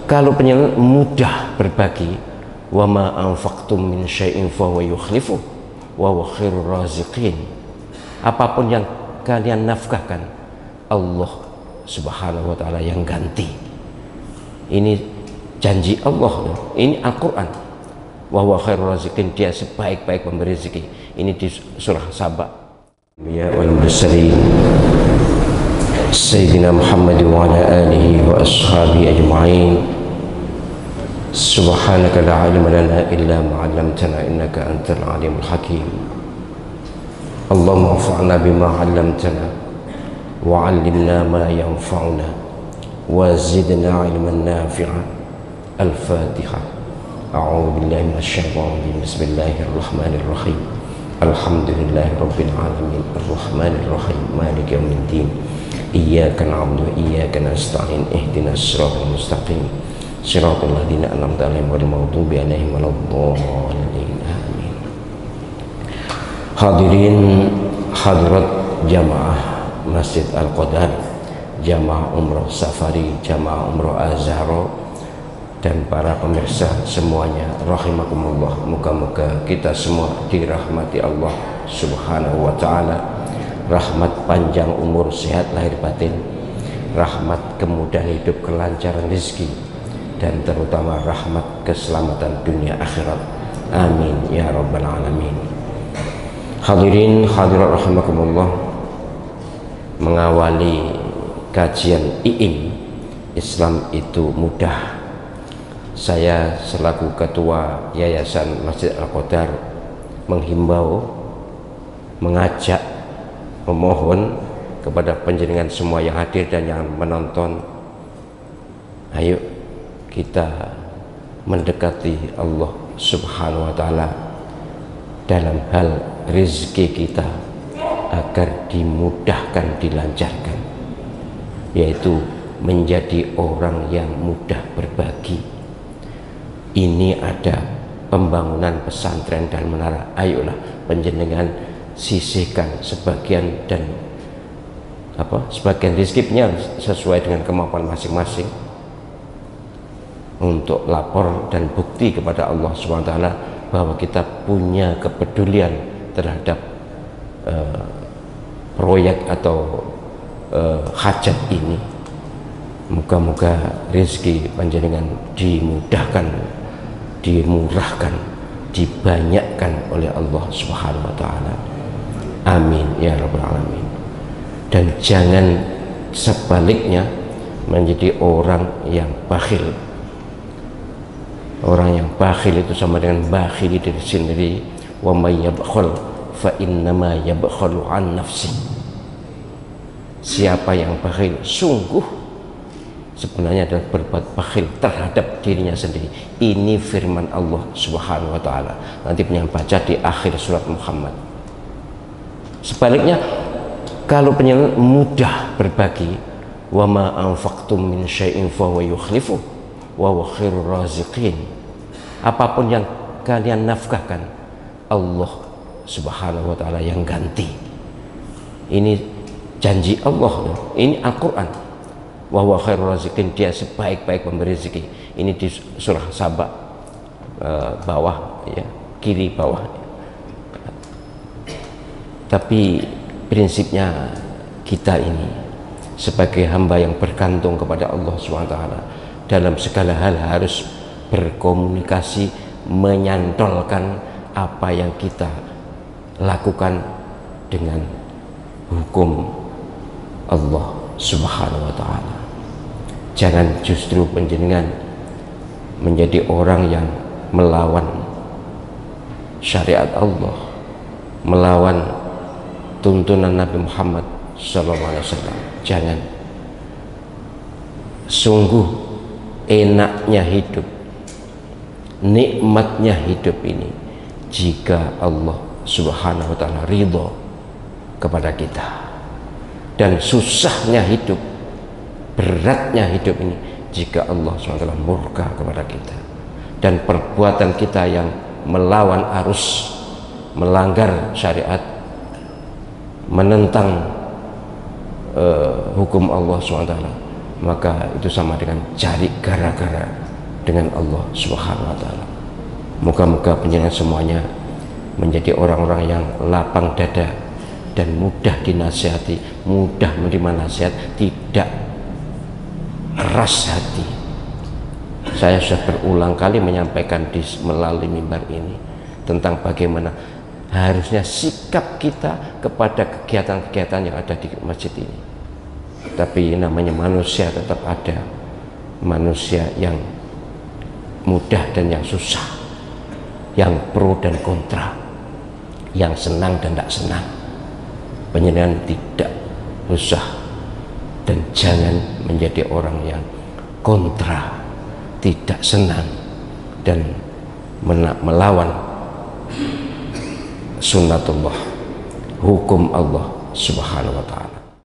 Kalau penyelenggaraan mudah berbagi, wa ma anfaqtum min syai'in fa huwa yukhlifu wa huwa khairur raziqin. Apapun yang kalian nafkahkan, Allah Subhanahu wa taala yang ganti. Ini janji Allah, ini Al-Qur'an. Wa huwa khairur raziqin, dia sebaik-baik pemberi rezeki. Ini di surah Saba. Ya wal mursalin Sayyidina Muhammad wa ala alihi wa ashabihi ajma'in. Subhanaka la ilma lana illa ma 'allamtana innaka antal alimul hakim. Allahumma anfa'na bima 'allamtana wa 'allimna ma yanfa'una wa zidna 'ilman nafi'a. Al-Fatihah. A'udzu billahi minasy syaithanir rajim. Bismillahirrahmanirrahim. Alhamdulillahi rabbil alamin. Arrahmanir rahim. Maliki yaumiddin. Iyyaka na'budu wa iyyaka nasta'in. Ihdinas siratal mustaqim. Shiratal ladzina an'amta 'alaihim ghairil maghdubi 'alaihim waladdallin. Amin. Hadirin hadirat jamaah Masjid Al-Qadar, jamaah umroh safari, jamaah umroh Azharo, dan para pemirsa semuanya rahimakumullah. Moga-moga kita semua dirahmati Allah Subhanahu wa taala. Rahmat panjang umur, sehat lahir batin, rahmat kemudahan hidup, kelancaran rezeki, dan terutama rahmat keselamatan dunia akhirat. Amin ya rabbal alamin. Hadirin hadirat rahimakumullah, mengawali kajian IIM Islam itu mudah, saya selaku ketua Yayasan Masjid Al-Qadar menghimbau, mengajak, memohon kepada panjenengan semua yang hadir dan yang menonton, ayo kita mendekati Allah Subhanahu wa taala dalam hal rezeki kita agar dimudahkan, dilancarkan, yaitu menjadi orang yang mudah berbagi. Ini ada pembangunan pesantren dan menara, ayolah panjenengan sisihkan sebagian, dan sebagian rezekinya sesuai dengan kemampuan masing-masing untuk lapor dan bukti kepada Allah SWT bahwa kita punya kepedulian terhadap proyek atau hajat ini. Moga-moga rezeki panjenengan dimudahkan, dimurahkan, dibanyakkan oleh Allah Subhanahu wa taala. Amin ya rabbal alamin. Dan jangan sebaliknya menjadi orang yang bakhil. Orang yang bakhil itu sama dengan bakhili diri sendiri. Wa may yabkhul fa innama yabkhalu an nafsi. Siapa yang bakhil sungguh sebenarnya adalah berbuat bakhil terhadap dirinya sendiri. Ini firman Allah Subhanahu wa taala. Nanti pengen baca di akhir surat Muhammad. Sebaliknya, kalau penyelenggaraan mudah berbagi, wa ma anfaqtum min syai'in fa huwa yukhlifu wa huwa khairur raziqin. Apapun yang kalian nafkahkan, Allah Subhanahu wa taala yang ganti. Ini janji Allah, ini Al-Qur'an. Wa huwa khairur raziqin, dia sebaik-baik pemberi rezeki. Ini di surah Saba bawah ya, kiri bawah. Tapi prinsipnya kita ini sebagai hamba yang bergantung kepada Allah SWT dalam segala hal harus berkomunikasi, menyantolkan apa yang kita lakukan dengan hukum Allah Subhanahu wa taala. Jangan justru panjenengan menjadi orang yang melawan syariat Allah, melawan tuntunan Nabi Muhammad SAW. Jangan. Sungguh enaknya hidup, nikmatnya hidup ini jika Allah Subhanahu wa taala ridho kepada kita, dan susahnya hidup, beratnya hidup ini jika Allah SWT murka kepada kita, dan perbuatan kita yang melawan arus, melanggar syariat, menentang hukum Allah SWT, maka itu sama dengan cari gara-gara dengan Allah Subhanahu wa taala. Moga-moga penjenengan semuanya menjadi orang-orang yang lapang dada dan mudah dinasihati, mudah menerima nasihat, tidak keras hati. Saya sudah berulang kali menyampaikan melalui mimbar ini tentang bagaimana harusnya sikap kita kepada kegiatan-kegiatan yang ada di masjid ini. Tapi namanya manusia tetap ada, manusia yang mudah dan yang susah, yang pro dan kontra, yang senang dan tidak senang. Penjenengan tidak usah dan jangan menjadi orang yang kontra, tidak senang dan melawan sunnatullah, hukum Allah Subhanahu wa taala.